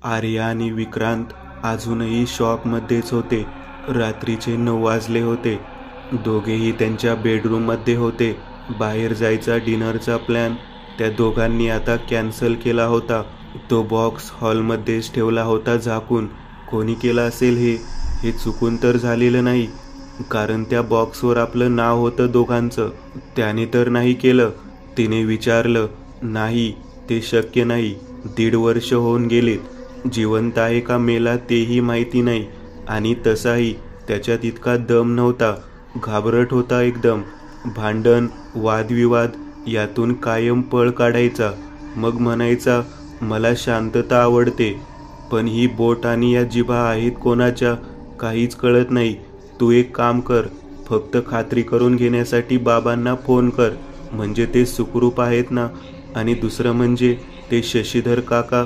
आर्या आणि विक्रांत अजूनही शॉकमध्येच होते. रात्रीचे 9 वाजले होते. दोघेही त्यांच्या बेडरूममध्ये होते. बाहेर जायचा डिनरचा प्लॅन त्या दोघांनी आता कॅन्सल केला होता. तो बॉक्स हॉलमध्येच ठेवला होता झाकून. कोणी केला असेल हे चुकून तर झालेलं नाही, कारण त्या बॉक्सवर आपलं नाव होतं दोघांचं. त्याने तर नाही केलं? तिने विचारलं. नाही, ते शक्य नाही. 1.5 वर्ष होऊन गेलेत. जिवंत आहे का मेला तेही माहिती नाही. आणि तसाही त्याच्यात इतका दम नव्हता. घाबरट होता एकदम. भांडण, वादविवाद यातून कायम पळ काढायचा. मग म्हणायचा, मला शांतता आवडते. पण ही बोट आणि या जिभा आहेत कोणाच्या काहीच कळत नाही. तू एक काम कर, फक्त खात्री करून घेण्यासाठी बाबांना फोन कर, म्हणजे ते सुखरूप आहेत ना. आणि दुसरं म्हणजे ते शशीधर काका,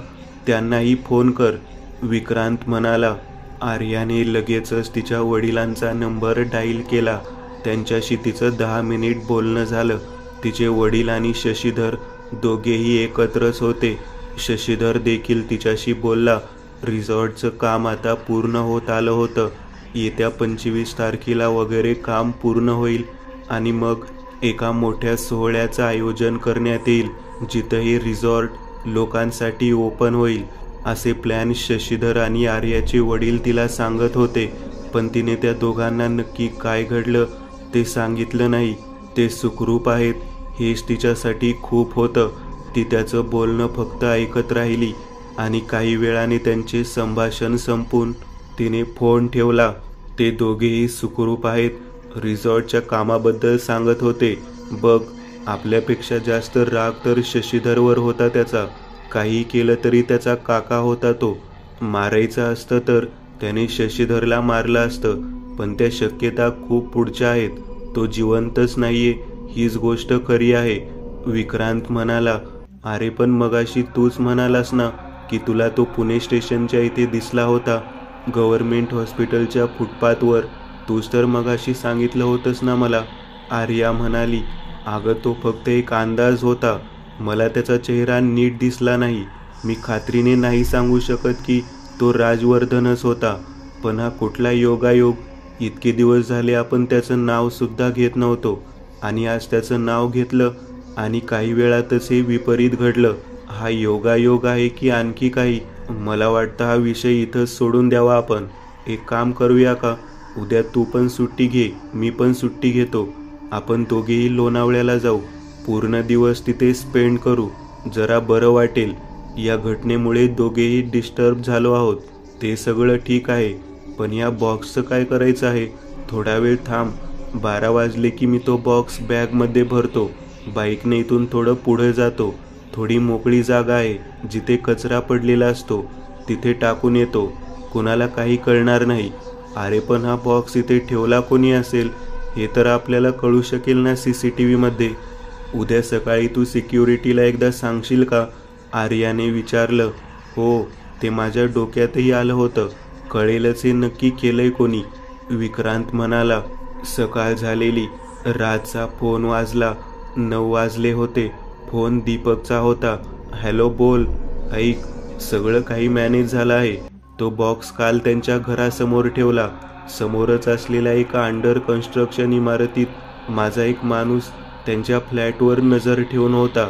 त्यांनाही फोन कर, विक्रांत म्हणाला. आर्याने लगेचच तिच्या वडिलांचा नंबर डायल केला. त्यांच्याशी तिचं 10 मिनिट बोलणं झालं. तिचे वडील आणि शशीधर दोघेही एकत्रच होते. शशीधर देखील तिच्याशी बोलला. रिसॉर्टचं काम आता पूर्ण होत आलं होतं. येत्या 25 तारखेला वगैरे काम पूर्ण होईल आणि मग एका मोठ्या सोहळ्याचं आयोजन करण्यात येईल, जिथं हे रिसॉर्ट लोकांसाठी ओपन होईल, असे प्लॅन शशीधर आणि आर्याचे वडील तिला सांगत होते. पण तिने त्या दोघांना नक्की काय घडलं ते सांगितलं नाही. ते सुखरूप आहेत हेच तिच्यासाठी खूप होतं. ती त्याचं बोलणं फक्त ऐकत राहिली आणि काही वेळाने त्यांचे संभाषण संपून तिने फोन ठेवला. ते दोघेही सुखरूप आहेत. रिसॉर्टच्या कामाबद्दल सांगत होते. बघ, आपल्यापेक्षा जास्त राग तर शशीधरवर होता त्याचा. काही केलं तरी त्याचा काका होता तो. मारायचं असतं तर त्याने शशीधरला मारलं असतं, पण त्या शक्यता खूप पुढच्या आहेत. तो जिवंतच नाहीये, हीच गोष्ट खरी आहे, विक्रांत म्हणाला. अरे पण मगाशी तूच म्हणालास ना की तुला तो पुणे स्टेशनच्या इथे दिसला होता, गव्हर्नमेंट हॉस्पिटलच्या फुटपाथवर. तूच तर मगाशी सांगितलं होतंस ना मला, आर्या म्हणाली. अगं तो फक्त एक अंदाज होता. मला त्याचा चेहरा नीट दिसला नाही. मी खात्रीने नाही सांगू शकत की तो राजवर्धनच होता. पण हा कुठला योगायोग. इतके दिवस झाले आपण त्याचं नाव सुद्धा घेत नव्हतो आणि आज त्याचं नाव घेतलं आणि काही वेळातच हे विपरीत घडलं. हा योगायोग आहे की आणखी काही? मला वाटतं हा विषय इथंच सोडून द्यावा आपण. एक काम करूया का, उद्या तू पण सुट्टी घे, मी पण सुट्टी घेतो. आपण दोघेही लोणावळ्याला जाऊ. पूर्ण दिवस तिथे स्पेंड करू. जरा बरं वाटेल. या घटनेमुळे दोघेही डिस्टर्ब झालो आहोत. ते सगळं ठीक आहे, पण या बॉक्सचं काय करायचं आहे? थोडा वेळ थांब. 12 वाजले की मी तो बॉक्स बॅगमध्ये भरतो. बाईकने इथून थोडं पुढे जातो. थोडी मोकळी जागा आहे जिथे कचरा पडलेला असतो, तिथे टाकून येतो. कुणाला काही कळणार नाही. अरे पण हा बॉक्स इथे ठेवला कोणी असेल हे तर आपल्याला कळू शकेल ना CCTV मध्ये. उद्या सकाळी तू सिक्युरिटीला एकदा सांगशील का, आर्याने विचारलं. हो, ते माझ्या डोक्यातही आलं होतं. कळेलच हे नक्की केलंय कोणी, विक्रांत म्हणाला. सकाळ झालेली. राजचा फोन वाजला. 9 वाजले होते. फोन दीपकचा होता. हॅलो, बोल. ऐक, सगळं काही मॅनेज झालं आहे. तो बॉक्स काल त्यांच्या घरासमोर ठेवला. समोरच असलेल्या एका अंडर कन्स्ट्रक्शन इमारतीत माझा एक माणूस त्यांच्या फ्लॅटवर नजर ठेवून होता.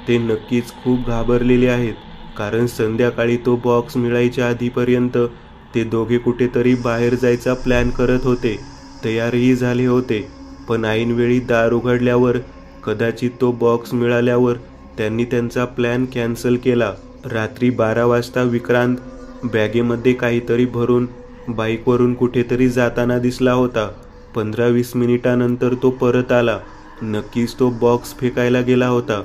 ते नक्कीच खूप घाबरलेले आहेत, कारण संध्याकाळी तो बॉक्स मिळायच्या आधीपर्यंत ते दोघे कुठेतरी बाहेर जायचा प्लॅन करत होते. तयारही झाले होते. पण ऐनवेळी दार उघडल्यावर, कदाचित तो बॉक्स मिळाल्यावर त्यांनी त्यांचा प्लॅन कॅन्सल केला. रात्री 12 वाजता विक्रांत बॅगेमध्ये काहीतरी भरून बाईकवरून कुठेतरी जाताना दिसला होता. 15-20 मिनिटानंतर तो परत आला. नक्कीच तो बॉक्स फेकायला गेला होता,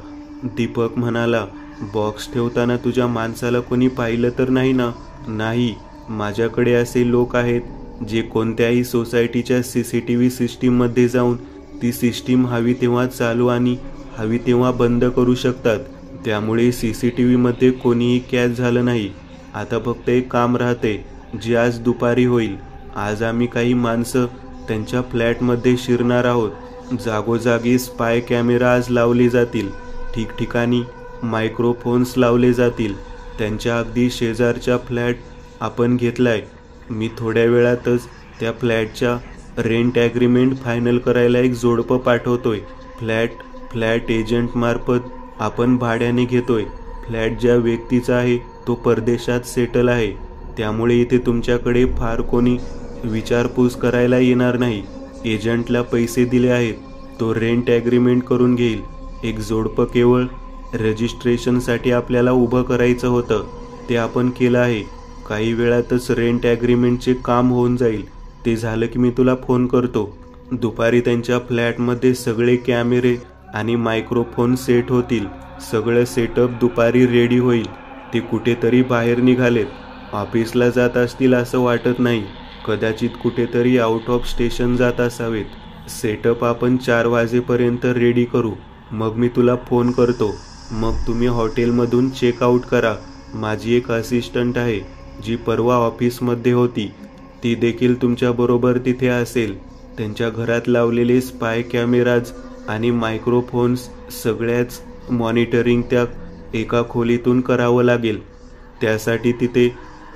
दीपक म्हणाला. बॉक्स ठेवताना तुझ्या माणसाला कोणी पाहिलं तर नाही ना? नाही. माझ्याकडे असे लोक आहेत जे कोणत्याही सोसायटीच्या CCTV सिस्टीममध्ये जाऊन ती सिस्टीम हवी तेव्हा चालू आणि हवी तेव्हा बंद करू शकतात. त्यामुळे CCTV मध्ये कोणीही कॅच झालं नाही. आता फक्त एक काम राहते, जे आज दुपारी होईल. आज आम्ही काही माणसं त्यांच्या फ्लॅटमध्ये शिरणार आहोत. जागोजागी स्पाय कॅमेरा आज लावले जातील. ठिकठिकाणी मायक्रोफोन्स लावले जातील. त्यांच्या अगदी शेजारचा फ्लॅट आपण घेतलाय. मी थोड्या वेळातच त्या फ्लॅटच्या रेंट ॲग्रीमेंट फायनल करायला एक जोडपं पाठवतोय. फ्लॅट एजंटमार्फत आपण भाड्याने घेतोय. फ्लॅट ज्या व्यक्तीचा आहे तो परदेशात सेटल आहे, त्यामुळे इथे तुमच्याकडे फार कोणी विचारपूस करायला येणार नाही. एजंटला पैसे दिले आहेत, तो रेंट ॲग्रीमेंट करून घेईल. एक जोडपं केवळ रजिस्ट्रेशनसाठी आपल्याला उभं करायचं होतं, ते आपण केलं आहे. काही वेळातच रेंट ॲग्रीमेंटचे काम होऊन जाईल. ते झालं की मी तुला फोन करतो. दुपारी त्यांच्या फ्लॅटमध्ये सगळे कॅमेरे आणि मायक्रोफोन सेट होतील. सगळं सेटअप दुपारी रेडी होईल. ते कुठेतरी बाहेर निघालेत. ऑफिसला जात असतील असं वाटत नाही. कदाचित कुठेतरी आउट ऑफ स्टेशन जात असावेत. सेटअप आपण 4 वाजेपर्यंत रेडी करू. मग मी तुला फोन करतो. मग तुम्ही हॉटेलमधून चेकआउट करा. माझी एक असिस्टंट आहे जी परवा ऑफिसमध्ये होती, ती देखील तुमच्याबरोबर तिथे असेल. त्यांच्या घरात लावलेले स्पाय कॅमेराज आणि मायक्रोफोन्स सगळ्याच मॉनिटरिंग त्या एका खोलीतून करावं लागेल. त्यासाठी तिथे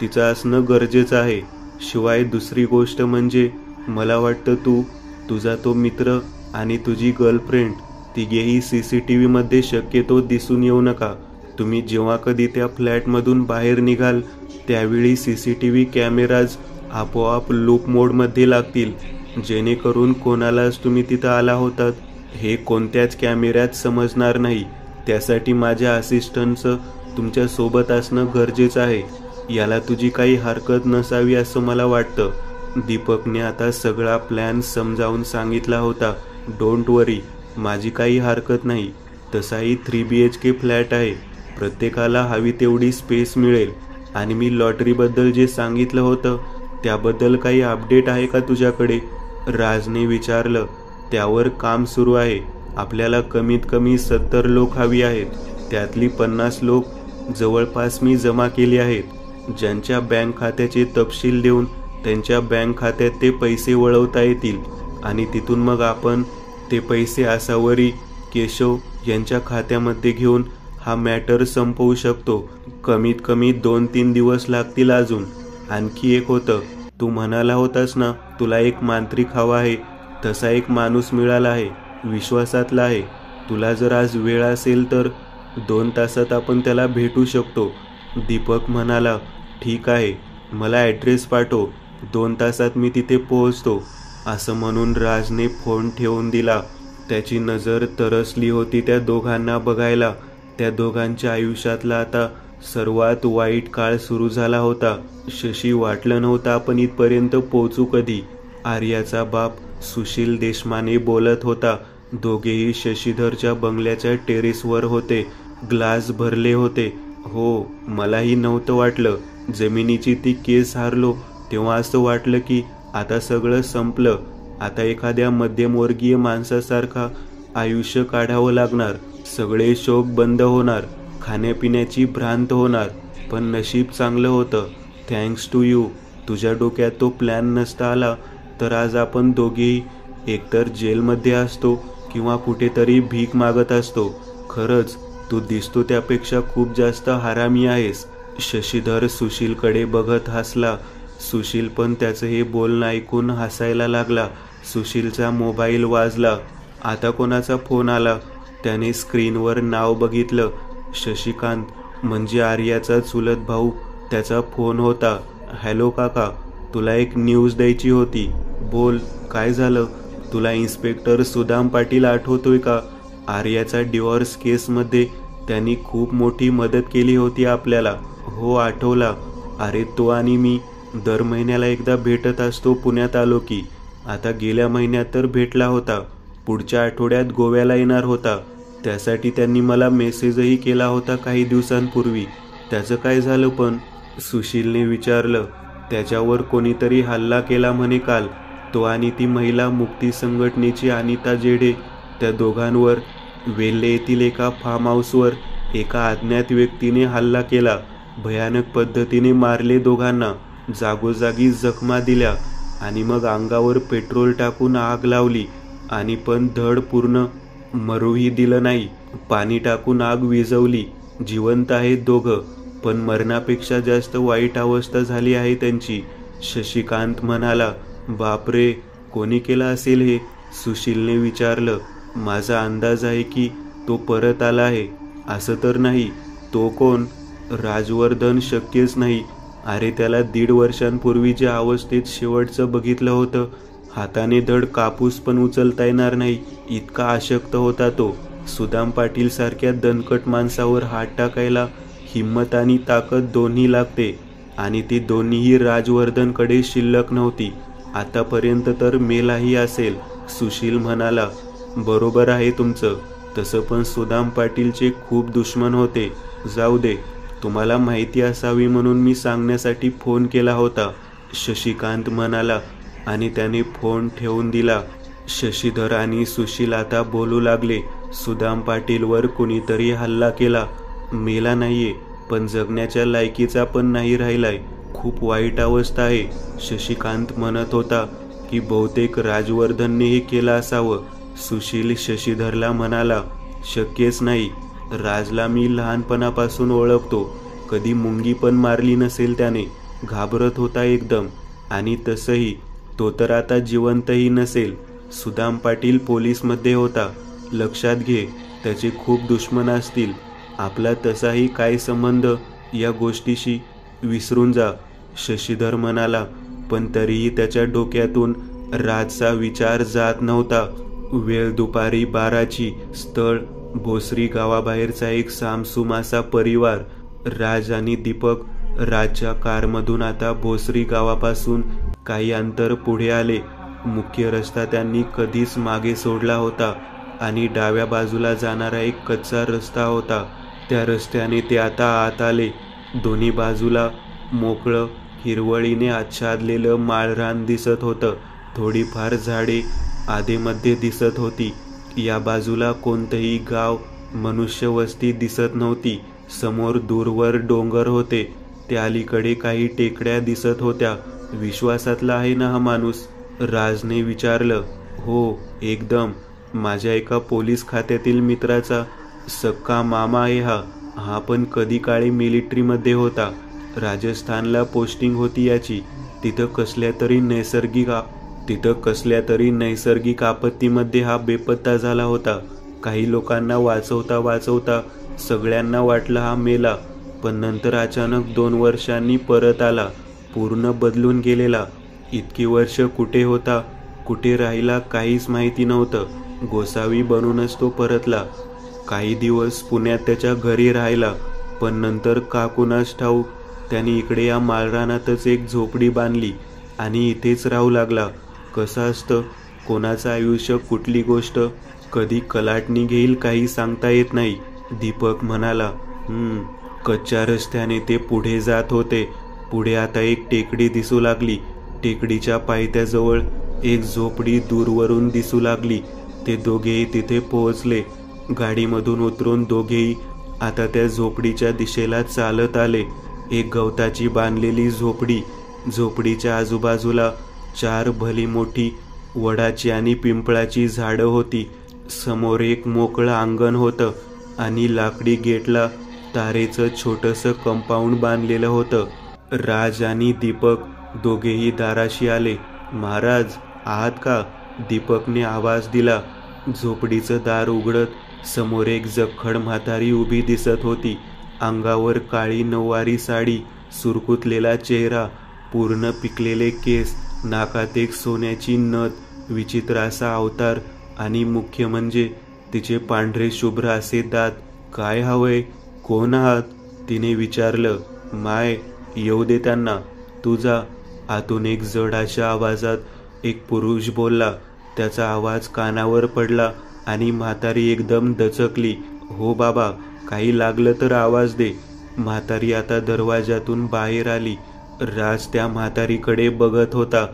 तिचं असणं गरजेचं आहे. शिवाय दुसरी गोष्ट म्हणजे मला वाटतं तुझा तो मित्र आणि तुझी गर्लफ्रेंड तिघेही CCTV मध्ये शक्यतो दिसून येऊ नका. तुम्ही जेव्हा कधी त्या फ्लॅटमधून बाहेर निघाल त्यावेळी CCTV कॅमेराज आपोआप लूप मोडमध्ये लागतील, जेणेकरून कोणालाच तुम्ही तिथं आला होतात हे कोणत्याच कॅमेऱ्यात समजणार नाही. त्यासाठी माझ्या असिस्टंटचं तुमच्या सोबत असणं गरजेचं आहे. याला तुझी काही हरकत नसावी असं मला वाटतं. दीपकने आता सगळा प्लॅन समजावून सांगितला होता. डोंट वरी, माझी काही हरकत नाही. तसाही 3 BHK फ्लॅट आहे. प्रत्येकाला हवी तेवढी स्पेस मिळेल. आणि मी लॉटरीबद्दल जे सांगितलं होतं त्याबद्दल काही अपडेट आहे का तुझ्याकडे? राजने विचारलं. त्यावर काम सुरू आहे. आपल्याला कमीत कमी 70 लोक हवी आहेत. त्यातली 50 लोक जवळपास मी जमा केली आहेत. ज्यांच्या बँक खात्याचे तपशील देऊन त्यांच्या बँक खात्यात ते पैसे वळवता येतील आणि तिथून मग आपण ते पैसे आसावरी केशव यांच्या खात्यामध्ये घेऊन हा मॅटर संपवू शकतो. कमीत कमी 2-3 दिवस लागतील. अजून आणखी एक होतं, तू म्हणाला होतास ना तुला एक मांत्रिक हवा आहे. तसा एक माणूस मिळाला आहे, विश्वासातला आहे. तुला जर आज वेळ असेल तर 2 तासात आपण त्याला भेटू शकतो. दीपक म्हणाला, ठीक आहे, मला ॲड्रेस पाठव. 2 तासात मी तिथे पोहोचतो. असं म्हणून राजने फोन ठेवून दिला. त्याची नजर तरसली होती त्या दोघांना बघायला. त्या दोघांच्या आयुष्यातला आता सर्वात वाईट काळ सुरू झाला होता. शशी वाटलं नव्हतं आपण इथपर्यंत पोहोचू कधी. आर्याचा बाप सुशील देशमाने बोलत होता. दोघेही शशीधरच्या बंगल्याच्या टेरेसवर होते. ग्लास भरले होते. हो, मलाही नव्हतं वाटलं. जमिनीची ती केस हारलो तेव्हा असं वाटलं की आता सगळं संपलं. आता एखाद्या मध्यमवर्गीय माणसासारखा आयुष्य काढावं लागणार. सगळे शौक बंद होणार. खाण्यापिण्याची भ्रांत होणार. पण नशीब चांगलं होतं. Thanks to you. तुझ्या डोक्यात तो प्लॅन नसता आला तर आज आपण दोघेही एकतर जेलमध्ये असतो किंवा कुठेतरी भीक मागत असतो. खरंच तू दिसतो त्यापेक्षा खूप जास्त हरामी आहेस. शशीधर सुशीलकडे बघत हसला. सुशील पण त्याचं हे बोलणं ऐकून हसायला लागला. सुशीलचा मोबाईल वाजला. आता कोणाचा फोन आला? त्याने स्क्रीनवर नाव बघितलं. शशिकांत, म्हणजे आर्याचा चुलत भाऊ. त्याचा फोन होता. हॅलो काका, तुला एक न्यूज द्यायची होती. बोल, काय झालं? तुला इन्स्पेक्टर सुदाम पाटील आठवतोय का? आर्याचा डिवोर्स केसमध्ये त्यांनी खूप मोठी मदत केली होती आपल्याला. हो, आठवला. अरे, तो आणि मी दर महिन्याला एकदा भेटत असतो. पुण्यात आलो की. आता गेल्या महिन्यात तर भेटला होता. पुढच्या आठवड्यात गोव्याला येणार होता. त्यासाठी त्यांनी मला मेसेजही केला होता काही दिवसांपूर्वी. त्याचं काय झालं पण? सुशीलने विचारलं. त्याच्यावर कोणीतरी हल्ला केला म्हणे काल. तो आणि ती महिला मुक्ती संघटनेची अनिता जेडे, त्या दोघांवर वेल्हे येथील एका फार्म हाऊसवर एका अज्ञात व्यक्तीने हल्ला केला. भयानक पद्धतीने मारले दोघांना. जागोजागी जखमा दिल्या आणि मग अंगावर पेट्रोल टाकून आग लावली आणि पण धड पूर्ण मरूही दिलं नाही. पाणी टाकून आग विझवली. जिवंत आहेत दोघं. पण मरणापेक्षा जास्त वाईट अवस्था झाली आहे त्यांची. शशिकांत म्हणाला. बापरे, कोणी केलं असेल हे? सुशीलने विचारलं. माझा अंदाज आहे की तो परत आला आहे. असं तर नाही. तो कोण? राजवर्धन शक्यच नाही. अरे, त्याला 1.5 वर्षांपूर्वीच्या अवस्थेत शेवटचं बघितलं होतं. हाताने धड कापूस पण उचलता येणार नाही इतका अशक्त होता तो. सुदाम पाटील सारख्या दणकट माणसावर हात टाकायला हिम्मत आणि ताकद दोन्ही लागते, आणि ती दोन्हीही राजवर्धनकडे शिल्लक नव्हती. आतापर्यंत तर मेलाही असेल. सुशील म्हणाला. बरोबर आहे तुमचं. तसं पण सुदाम पाटीलचे खूप दुश्मन होते. जाऊ दे, तुम्हाला माहिती असावी म्हणून मी सांगण्यासाठी फोन केला होता, शशिकांत म्हणाला, आणि त्याने फोन ठेवून दिला. शशीधर आणि सुशील आता बोलू लागले. सुदाम पाटीलवर कुणीतरी हल्ला केला. मेला नाहीये, पण जगण्याच्या लायकीचा पण नाही राहिलाय. खूप वाईट अवस्था आहे. शशिकांत म्हणत होता की बहुतेक राजवर्धनने हे केलं असावं. सुशील शशीधरला म्हणाला. शक्यच नाही. राजला मी लहानपणापासून ओळखतो. कधी मुंगी पण मारली नसेल त्याने. घाबरत होता एकदम. आणि तसंही तो तर आता जिवंतही नसेल. सुदाम पाटील पोलीसमध्ये होता. लक्षात घे, त्याचे खूप दुश्मन असतील. आपला तसाही काय संबंध या गोष्टीशी? विसरून जा, शशीधर म्हणाला. पण तरीही त्याच्या डोक्यातून राजचा विचार जात नव्हता. वेळ दुपारी 12ची. स्थळ भोसरी गावाबाहेरचा एक सामसूम असा परिवार. राज आणि दीपक राजच्या कारमधून आता भोसरी गावापासून काही अंतर पुढे आले. मुख्य रस्ता त्यांनी कधीच मागे सोडला होता आणि डाव्या बाजूला जाणारा एक कच्चा रस्ता होता. त्या रस्त्याने ते आता आत आले. दोन्ही बाजूला मोकळं हिरवळीने आच्छादलेलं माळरान दिसत होतं. थोडीफार झाडे आधेमध्ये दिसत होती. या बाजूला कोणतंही गाव, मनुष्यवस्ती दिसत नव्हती. समोर दूरवर डोंगर होते. त्या अलीकडे काही टेकड्या दिसत होत्या. विश्वासातला आहे ना हा माणूस? राजने विचारलं. हो, एकदम. माझ्या एका पोलीस खात्यातील मित्राचा सक्का मामा आहे हा. हा पण कधी काळी मिलिटरीमध्ये होता. राजस्थानला पोस्टिंग होती याची. तिथं कसल्या तरी नैसर्गिक आपत्तीमध्ये हा बेपत्ता झाला होता. काही लोकांना वाचवता सगळ्यांना वाटलं हा मेला, पण नंतर अचानक 2 वर्षांनी परत आला. पूर्ण बदलून गेलेला. इतकी वर्ष कुठे होता, कुठे राहिला काहीच माहिती नव्हतं. गोसावी बनूनच तो परतला. काही दिवस पुण्यात त्याच्या घरी राहिला, पण नंतर का कुणास ठाऊक त्याने इकडे या माळरानातच एक झोपडी बांधली आणि इथेच राहू लागला. कसं असतं, कोणाचं आयुष्य, कुठली गोष्ट कधी कलाटणी घेईल काही सांगता येत नाही, दीपक म्हणाला. कच्च्या रस्त्याने ते पुढे जात होते. पुढे आता एक टेकडी दिसू लागली. टेकडीच्या पायथ्याजवळ एक झोपडी दूरवरून दिसू लागली. ते दोघेही तिथे पोहोचले. गाडीमधून उतरून दोघेही आता त्या झोपडीच्या दिशेला चालत आले. एक गवताची बांधलेली झोपडी. झोपडीच्या आजूबाजूला 4 भली मोठी वडाची आणि पिंपळाची झाडं होती. समोर एक मोकळं अंगण होतं आणि लाकडी गेटला तारेचं छोटंसं कंपाऊंड बांधलेलं होतं. राज आणि दीपक दोघेही दाराशी आले. महाराज आहात का? दीपकने आवाज दिला. झोपडीचं दार उघडत समोर एक जखड म्हातारी उभी दिसत होती. अंगावर काळी नऊवारी साडी, सुरकुतलेला चेहरा, पूर्ण पिकलेले केस, नाकात एक सोन्याची नथ, विचित्र असा अवतार, आणि मुख्य म्हणजे तिचे पांढरे शुभ्र असे दात. काय हवंय? कोण आहात? तिने विचारलं. माय, येऊ दे त्यांना, तू जा. आतून एक जड अशा आवाजात एक पुरुष बोलला. त्याचा आवाज कानावर पडला आणि म्हातारी एकदम दचकली. हो बाबा, काही लागलं तर आवाज दे. म्हातारी आता दरवाजातून बाहेर आली. राज त्या म्हातारीकडे बघत होता.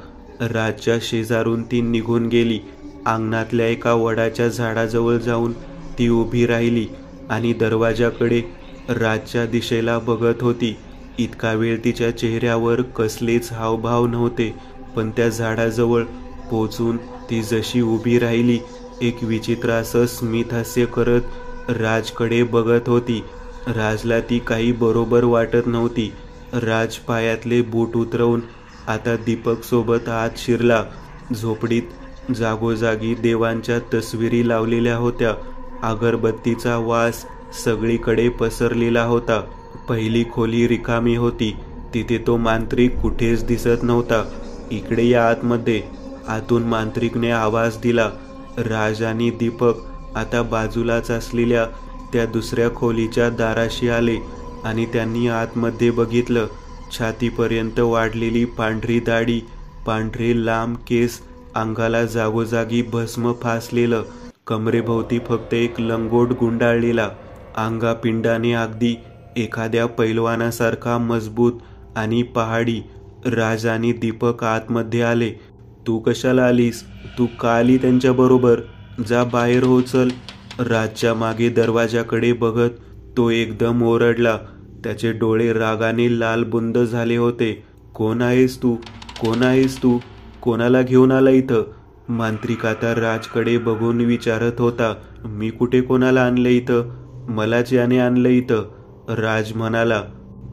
राजच्या शेजारून ती निघून गेली. अंगणातल्या एका वडाच्या झाडाजवळ जाऊन ती उभी राहिली आणि दरवाजाकडे राजच्या दिशेला बघत होती. इतका वेळ तिच्या चेहऱ्यावर कसलेच हावभाव नव्हते, पण त्या झाडाजवळ पोचून ती जशी उभी राहिली, एक विचित्र असं स्मित हास्य करत राजकडे बघत होती. राजला ती काही बरोबर वाटत नव्हती. राज पायातले बूट उतरवून आता दीपक सोबत आत शिरला. झोपडीत जागोजागी देवांच्या तस्विरी लावलेल्या होत्या. अगरबत्तीचा वास सगळीकडे पसरलेला होता. पहिली खोली रिकामी होती. तिथे तो मांत्रिक कुठेच दिसत नव्हता. इकडे या आतमध्ये. आतून मांत्रिकने आवाज दिला. राज आणि दीपक आता बाजूलाच असलेल्या त्या दुसऱ्या खोलीच्या दाराशी आले आणि त्यांनी आतमध्ये बघितलं. छातीपर्यंत वाढलेली पांढरी दाढी, पांढरे लांब केस, अंगाला जागोजागी भस्म फासलेलं, कमरेभोवती फक्त एक लंगोट गुंडाळलेला, अंगापिंडाने अगदी एखाद्या पैलवानासारखा मजबूत आणि पहाडी. राज आणि दीपक आतमध्ये आले. तू कशाला आलीस? तू का आली त्यांच्याबरोबर? जा बाहेर हो, चल. राजच्या मागे दरवाजाकडे बघत तो एकदम ओरडला. त्याचे डोळे रागाने लालबुंद झाले होते. कोण आहेस तू? कोण आहेस तू? कोणाला घेऊन आला इथं? मांत्रिक आता राजकडे बघून विचारत होता. मी कुठे कोणाला आणलं इथं? मलाच याने आणलं इथं. राज म्हणाला.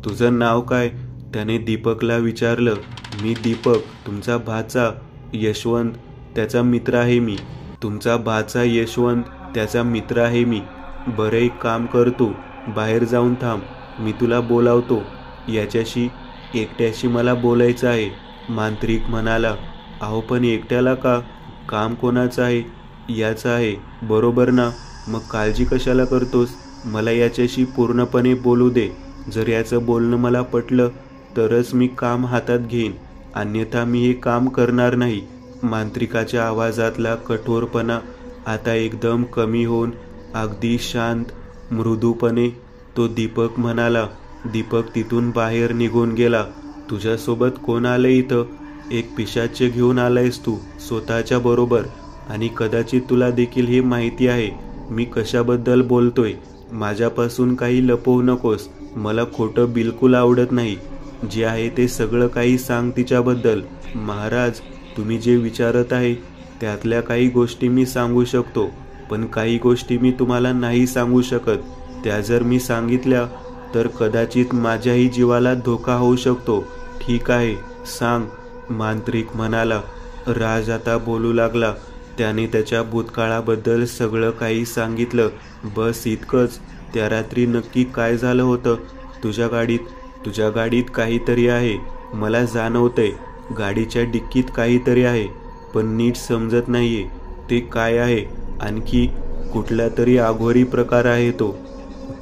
तुझं नाव काय? त्याने दीपकला विचारलं. मी दीपक, तुमचा भाचा यशवंत, त्याचा मित्र आहे मी. तुमचा भाचा यशवंत, त्याचा मित्र आहे मी. बरं, एक काम कर, तू बाहेर जाऊन थांब, मी तुला बोलावतो. याच्याशी एकट्याशी मला बोलायचं आहे. मांत्रिक म्हणाला. अहो पण एकट्याला का? काम कोणाचं आहे? याचं आहे, बरोबर ना? मग काळजी कशाला करतोस? मला याच्याशी पूर्णपणे बोलू दे. जर याचं बोलणं मला पटलं तरच मी काम हातात घेईन, अन्यथा मी हे काम करणार नाही. मांत्रिकाच्या आवाजातला कठोरपणा आता एकदम कमी होऊन अगदी शांत मृदूपणे तो दीपक म्हणाला. दीपक तिथून बाहेर निघून गेला. तुझ्यासोबत कोण आलं इथं? एक पिशाच्य घेऊन आलायस तू स्वतःच्या बरोबर, आणि कदाचित तुला देखील हे माहिती आहे मी कशाबद्दल बोलतोय. माझ्यापासून काही लपवू नकोस. मला खोटं बिलकुल आवडत नाही. जे आहे ते सगळं काही सांग तिच्याबद्दल. महाराज, तुम्ही जे विचारत आहे त्यातल्या काही गोष्टी मी सांगू शकतो, पण काही गोष्टी मी तुम्हाला नाही सांगू शकत. त्या जर मी सांगितल्या तर कदाचित माझ्याही जीवाला धोका होऊ शकतो. ठीक आहे, सांग, मांत्रिक म्हणाला. राज आता बोलू लागला. त्याने त्याच्या भूतकाळाबद्दल सगळं काही सांगितलं. बस इतकंच? त्या रात्री नक्की काय झालं होतं? तुझ्या गाडीत काहीतरी आहे, मला जाणवतंय. गाडीच्या डिक्कीत काहीतरी आहे, पण नीट समजत नाहीये ते काय आहे. आणखी कुठला तरी अघोरी प्रकार आहे तो,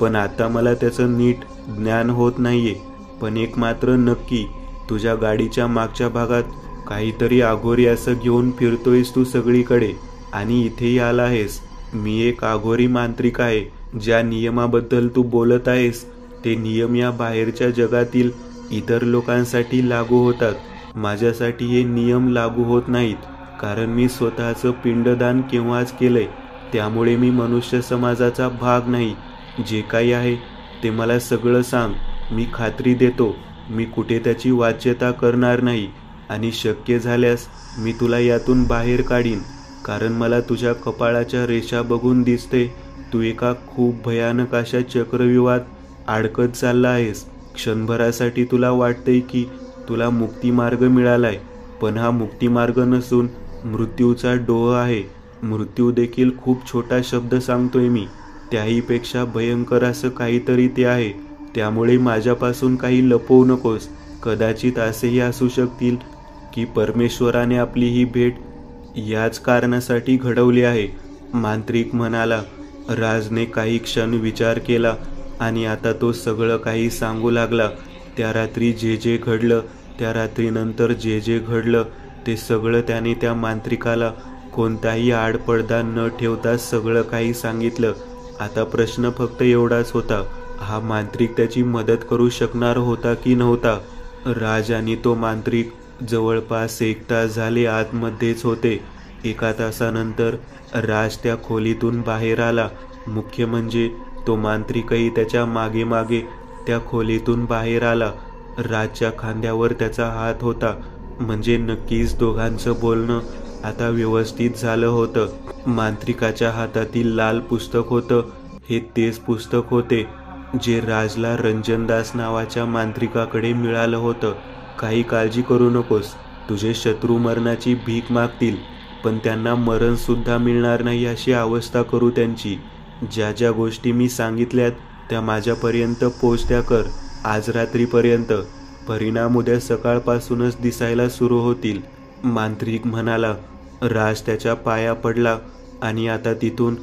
पण आता मला त्याचं नीट ज्ञान होत नाहीये. पण एक मात्र नक्की, तुझ्या गाडीच्या मागच्या भागात काहीतरी अघोरी असं घेऊन फिरतोयस तू सगळीकडे, आणि इथेही आला आहेस. मी एक अघोरी मांत्रिक आहे. ज्या नियमाबद्दल तू बोलत आहेस ते नियम या बाहेरच्या जगातील इतर लोकांसाठी लागू होतात. माझ्यासाठी हे नियम लागू होत नाहीत, कारण मी स्वतःचं पिंडदान केव्हाच केलंय. त्यामुळे मी मनुष्य समाजाचा भाग नाही. जे काही आहे ते मला सगळं सांग. मी खात्री देतो मी कुठे त्याची वाच्यता करणार नाही, आणि शक्य झाल्यास मी तुला यातून बाहेर काढीन. कारण मला तुझ्या कपाळाच्या रेषा बघून दिसते तू एका खूप भयानक अशा चक्रव्यूहात अडकत चालला आहेस. क्षणभरासाठी तुला वाटतंय की तुला मुक्तिमार्ग मिळालाय, पण हा मुक्तिमार्ग नसून मृत्यूचा डोह आहे. मृत्यू देखील खूप छोटा शब्द सांगतोय मी. त्याहीपेक्षा भयंकर असं काहीतरी ते आहे. त्यामुळे माझ्यापासून काही लपवू नकोस. कदाचित असेही असू शकतील की परमेश्वराने आपली ही भेट याच कारणासाठी घडवली आहे. मांत्रिक म्हणाला. राजने काही क्षण विचार केला आणि आता तो सगळं काही सांगू लागला. त्या रात्री जे जे घडलं, त्या रात्रीनंतर जे जे घडलं ते सगळं त्याने त्या मांत्रिकाला कोणताही आडपडदा न ठेवता सगळं काही सांगितलं. आता प्रश्न फक्त एवढाच होता, हा मांत्रिक त्याची मदत करू शकणार होता की नव्हता. राज आणि तो मांत्रिक जवळपास 1 तास झाले आतमध्येच होते. 1 तासानंतर राज त्या खोलीतून बाहेर आला. मुख्य म्हणजे तो मांत्रिकही त्याच्या मागे मागे त्या खोलीतून बाहेर आला. राजच्या खांद्यावर त्याचा हात होता. म्हणजे नक्कीच दोघांचं बोलणं आता व्यवस्थित झालं होतं. मांत्रिकाच्या हातातील लाल पुस्तक होतं हे तेच पुस्तक होते. जे राजला रंजनदास नावाच्या मांत्रिकाकडे मिळालं होतं. काही काळजी करू नकोस, तुझे शत्रू मरणाची भीक मागतील, पण त्यांना मरण सुद्धा मिळणार नाही अशी अवस्था करू त्यांची. ज्या ज्या गोष्टी मी सांगितल्यात त्या माझ्यापर्यंत पोचत्या कर आज रात्रीपर्यंत. परिणाम उद्या सकाळपासूनच दिसायला सुरू होतील. मांत्रिक म्हणाला. राज त्याच्या पाया पडला आणि आता तिथून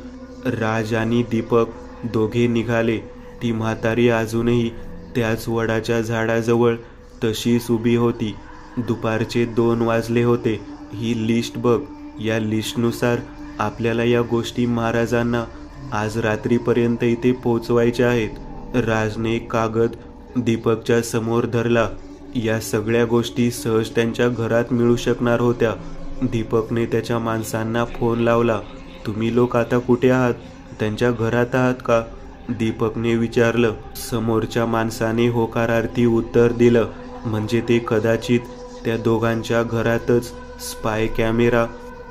राज आणि दीपक दोघे निघाले. ती म्हातारी अजूनही त्याच वडाच्या झाडाजवळ तशीच उभी होती. दुपारचे 2 वाजले होते. ही लिस्ट बघ. या लिस्टनुसार आपल्याला या गोष्टी महाराजांना आज रात्रीपर्यंत इथे पोचवायच्या आहेत. राजने कागद दीपकच्या समोर धरला. या सगळ्या गोष्टी सहज त्यांच्या घरात मिळू शकणार होत्या. दीपकने त्याच्या माणसांना फोन लावला. तुम्ही लोक आता कुठे आहात? त्यांच्या घरात आहात का? दीपकने विचारलं. समोरच्या माणसाने होकारार्थी उत्तर दिलं. म्हणजे ते कदाचित त्या दोघांच्या घरातच स्पाय कॅमेरा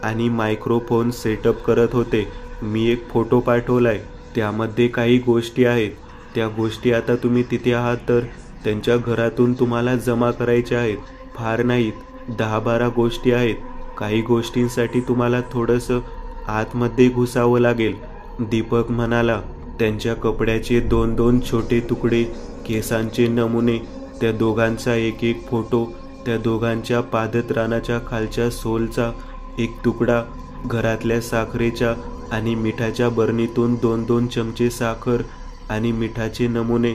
आणि मायक्रोफोन सेटअप करत होते. मी एक फोटो पाठवलाय, त्यामध्ये काही गोष्टी आहेत. त्या गोष्टी आता तुम्ही तिथे आहात तर त्यांच्या घरातून तुम्हाला जमा करायच्या आहेत. फार नाहीत, 10-12 गोष्टी आहेत. काही गोष्टींसाठी तुम्हाला थोडंसं आतमध्ये घुसावं लागेल. दीपक म्हणाला. त्यांच्या कपड्याचे 2-2 छोटे तुकडे, केसांचे नमुने, त्या दोघांचा एक फोटो, त्या दोघांच्या पादत्राणाच्या खालच्या सोलचा एक तुकडा, घरातल्या साखरेच्या आणि मिठाच्या बरणीतून 2-2 चमचे साखर आणि मिठाचे नमुने,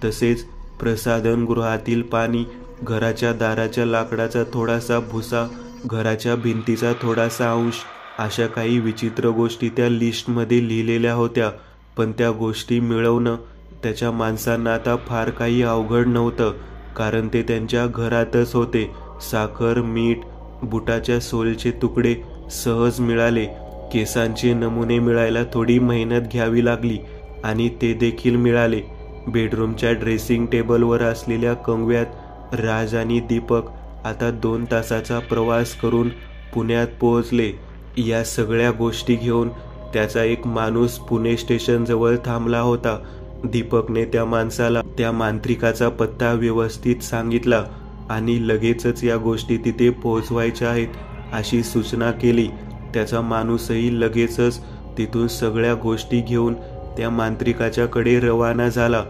तसेच प्रसाधनगृहातील पाणी, घराच्या दाराच्या लाकडाचा थोडासा भुसा, घराच्या भिंतीचा थोडासा अंश, अशा काही विचित्र गोष्टी त्या लिस्टमध्ये लिहिलेल्या होत्या. पण त्या गोष्टी मिळवणं त्याच्या माणसांना आता फार काही अवघड नव्हतं, कारण ते त्यांच्या घरातच होते. साखर, मीठ, बुटाच्या सोलचे तुकडे सहज मिळाले. केसांचे नमुने मिळायला थोडी मेहनत घ्यावी लागली आणि ते देखील मिळाले. बेडरूमच्या ड्रेसिंग टेबलवर असलेल्या कंगव्यात राज आणि दीपक आता 2 तासाचा प्रवास करून पुण्यात पोहोचले. या सगळ्या गोष्टी घेऊन त्याचा एक माणूस पुणे स्टेशनजवळ थांबला होता. दीपकने त्या माणसाला त्या मांत्रिकाचा पत्ता व्यवस्थित सांगितला आणि लगेचच या गोष्टी तिथे पोहोचवायच्या आहेत अशी सूचना केली. त्याचा माणूसही लगेचच तिथून सगळ्या गोष्टी घेऊन त्या मांत्रिकाच्याकडे रवाना झाला.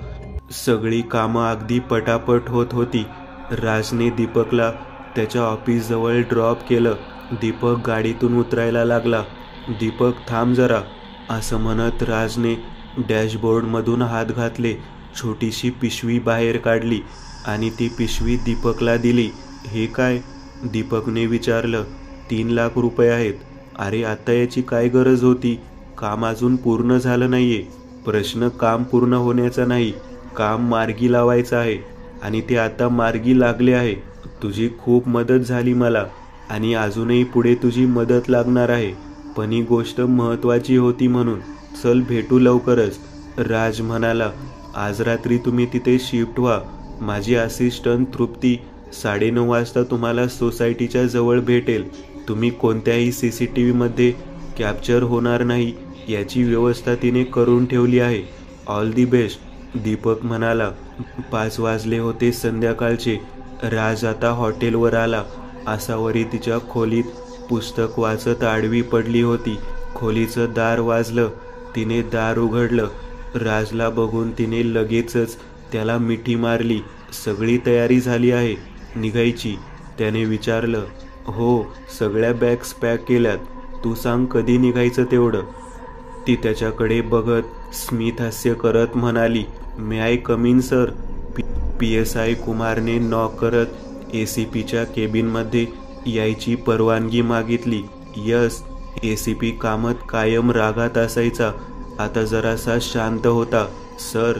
सगळी कामं अगदी पटापट होत होती. राजने दीपकला त्याच्या ऑफिसजवळ ड्रॉप केलं. दीपक गाडीतून उतरायला लागला. दीपक थांब जरा, असं म्हणत राजने डॅशबोर्डमधून हात घातले. छोटीशी पिशवी बाहेर काढली आणि ती पिशवी दीपकला दिली. हे काय? दीपकने विचारलं. 3 लाख रुपये आहेत. अरे आता याची काय गरज होती? काम अजून पूर्ण झालं नाहीये. प्रश्न काम पूर्ण होण्याचा नाही, काम मार्गी लावायचं आहे आणि ते आता मार्गी लागले आहे. तुझी खूप मदत झाली मला आणि अजूनही पुढे तुझी मदत लागणार आहे, पण ही गोष्ट महत्त्वाची होती म्हणून. चल भेटू लवकरच, राज म्हणाला. आज रात्री तुम्ही तिथे शिफ्ट व्हा. माझी असिस्टंट तृप्ती 9:30 वाजता तुम्हाला सोसायटीच्या जवळ भेटेल. तुम्ही कोणत्याही CCTVमध्ये कॅप्चर होणार नाही याची व्यवस्था तिने करून ठेवली आहे. ऑल दी बेस्ट, दीपक म्हणाला. 5 वाजले होते संध्याकाळचे. राज आता हॉटेलवर आला. आसावरी तिच्या खोलीत पुस्तक वाचत आडवी पडली होती. खोलीचं दार वाजलं. तिने दार उघडलं. राजला बघून तिने लगेचच त्याला मिठी मारली. सगळी तयारी झाली आहे निघायची? त्याने विचारलं. हो, सगळ्या बॅग्स पॅक केल्यात. तू सांग कधी निघायचं तेवढं? ती त्याच्याकडे बघत स्मित हास्य करत म्हणाली. May I come in sir? PSI कुमारने नॉक करत ACPच्या केबिनमध्ये यायची परवानगी मागितली. यस. ACP कामत कायम रागात असायचा, आता जरासा शांत होता. सर,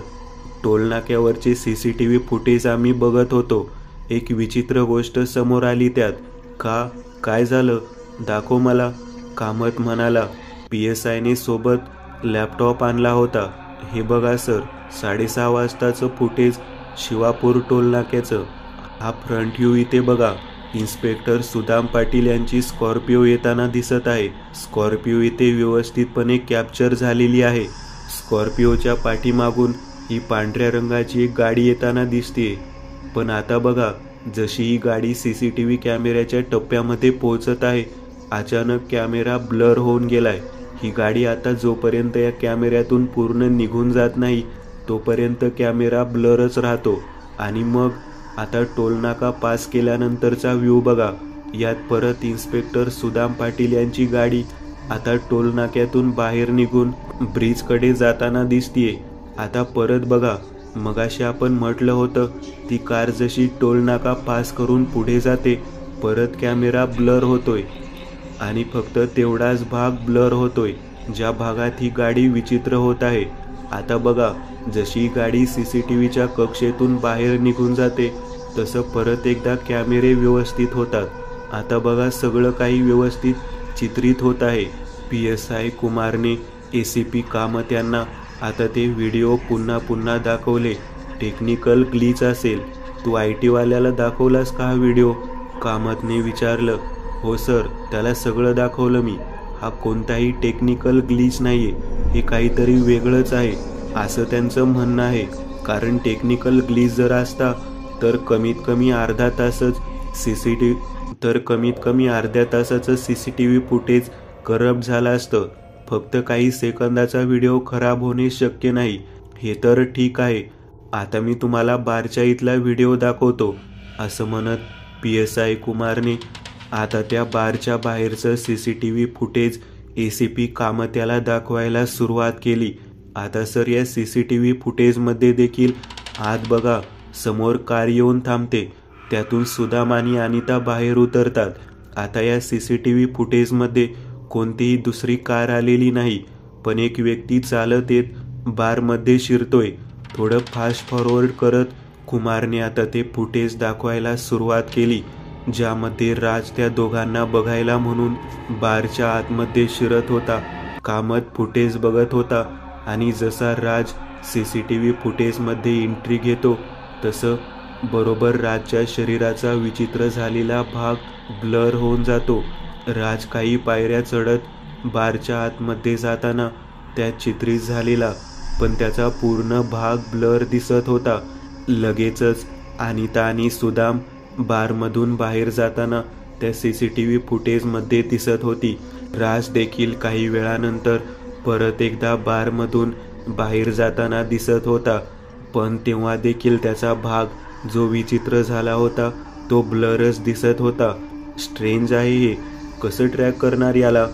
टोलनाक्यावरचे CCTV फुटेज आम्ही बघत होतो. एक विचित्र गोष्ट समोर आली त्यात. का? काय झालं? दाखव मला, कामत म्हणाला. PSIने सोबत लॅपटॉप आणला होता. हे बघा सर, 6:30 वाजताचं फुटेज शिवापूर टोलनाक्याचं. हा फ्रंट व्ह्यू इथे बघा. इन्स्पेक्टर सुदाम पाटील यांची स्कॉर्पिओ येताना दिसत आहे. स्कॉर्पिओ इथे व्यवस्थितपणे कॅप्चर झालेली आहे. स्कॉर्पिओच्या पाठीमागून ही पांढऱ्या रंगाची एक गाडी येताना दिसते. पण आता बघा, जशी ही गाडी CCTV कॅमेऱ्याच्या टप्प्यामध्ये पोहोचत आहे, अचानक कॅमेरा ब्लर होऊन गेलाय. ही गाडी आता जोपर्यंत या कॅमेऱ्यातून पूर्ण निघून जात नाही तोपर्यंत कॅमेरा ब्लरच राहतो. आणि मग आता टोलनाका पास केल्यानंतरचा व्ह्यू बघा. यात परत इन्स्पेक्टर सुदाम पाटील यांची गाडी आता टोलनाक्यातून बाहेर निघून ब्रिजकडे जाताना दिसतीये. आता परत बघा, मगाशी आपण म्हटलं होतं ती कार जशी टोलनाका पास करून पुढे जाते परत कॅमेरा ब्लर होतोय आणि फक्त तेवढाच भाग ब्लर होतोय ज्या भागात ही गाडी विचित्र होत आहे. आता बघा, जशी गाडी CCTVच्या कक्षेतून बाहेर निघून जाते तसं परत एकदा कॅमेरे व्यवस्थित होतात. आता बघा, सगळं काही व्यवस्थित चित्रित होत आहे. PSI कुमारने ACP कामत यांना आता ते व्हिडिओ पुन्हा पुन्हा दाखवले. टेक्निकल ग्लिच असेल. तू IT वाल्याला दाखवलास का हा व्हिडिओ? कामतने विचारलं. हो सर, त्याला सगळं दाखवलं मी. हा कोणताही टेक्निकल ग्लिच नाहीये, हे काहीतरी वेगळंच आहे असं त्यांचं म्हणणं आहे. कारण टेक्निकल ग्लिच जर असता तर कमीत कमी अर्ध्या तासाचं CCTV फुटेज करप्ट झालं असतं. फक्त काही सेकंदाचा व्हिडिओ खराब होणे शक्य नाही, हे तर ठीक आहे. आता मी तुम्हाला बारच्या इथला व्हिडिओ दाखवतो असं म्हणत PSI कुमारने आता त्या बारच्या बाहेरचं CCTV फुटेज ACP कामत याला दाखवायला सुरुवात केली. आता सर, या CCTV फुटेजमध्ये देखील आत बघा, समोर कार येऊन थांबते. त्यातून सुदाम आणि अनिता बाहेर उतरतात. आता या CCTV फुटेजमध्ये कोणतीही दुसरी कार आलेली नाही, पण एक व्यक्ती चालत येत बारमध्ये शिरतोय. थोडं फास्ट फॉरवर्ड करत कुमारने आता ते फुटेज दाखवायला सुरुवात केली, ज्यामध्ये राज त्या दोघांना बघायला म्हणून बारच्या आतमध्ये शिरत होता. कामत फुटेज बघत होता आणि जसा राज CCTV फुटेजमध्ये एंट्री घेतो तसं बरोबर राजच्या शरीराचा विचित्र झालेला भाग ब्लर होऊन जातो. राज काही पायऱ्या चढत बारच्या आतमध्ये जाताना त्यात चित्रित झालेला पण त्याचा पूर्ण भाग ब्लर दिसत होता. लगेचच अनिता आणि सुदाम बारमधून बाहेर जाताना त्या CCTV फुटेजमध्ये दिसत होती. राज देखील काही वेळानंतर परत एकदा बारमधून बाहेर जाताना दिसत होता, पण तेव्हा देखील त्याचा भाग जो विचित्र झाला होता तो ब्लरच दिसत होता. स्ट्रेंज आहे हे, कसं ट्रॅक करणार याला?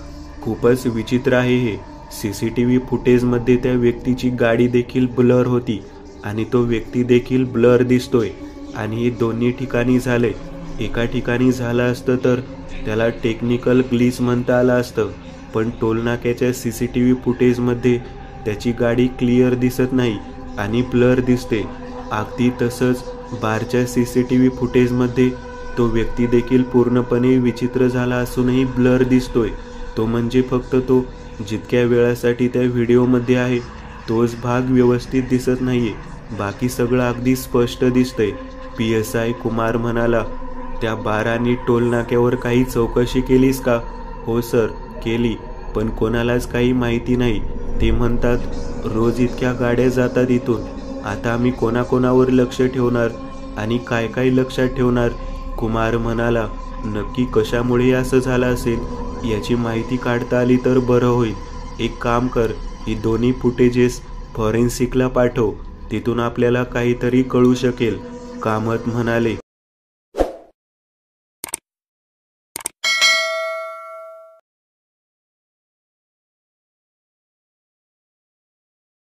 खूपच विचित्र आहे हे. CCTV फुटेजमध्ये त्या व्यक्तीची गाडी देखील ब्लर होती आणि तो व्यक्ती देखील ब्लर दिसतोय. आणि हे दोन्ही ठिकाणी झाले. एका ठिकाणी झालं असतं तर त्याला टेक्निकल ग्लिच म्हणता आलं असतं, पण टोलनाक्याच्या CCTV फुटेजमध्ये त्याची गाडी क्लिअर दिसत नाही आणि ब्लर दिसते. अगदी तसंच बारच्या CCTV फुटेजमध्ये तो व्यक्ती देखील पूर्णपणे विचित्र झाला असूनही ब्लर दिसतोय. तो म्हणजे फक्त तो जितक्या वेळासाठी त्या व्हिडिओमध्ये आहे तोच भाग व्यवस्थित दिसत नाहीये, बाकी सगळं अगदी स्पष्ट दिसतंय. PSI कुमार म्हणाला. त्या बार आणि टोलनाक्यावर काही चौकशी केलीस का? हो सर, केली, पण कोणालाच काही माहिती नाही. ते म्हणतात रोज इतक्या गाड्या जातात इथून, आता आम्ही कोणाकोणावर लक्ष ठेवणार आणि काय काय लक्षात ठेवणार? कुमार म्हणाला. नक्की कशामुळे असं झालं असेल याची माहिती काढता आली तर बरं होईल. एक काम कर, ही दोन्ही फुटेजेस फॉरेन्सिकला पाठव, तिथून आपल्याला काहीतरी कळू शकेल, कामत म्हणाले.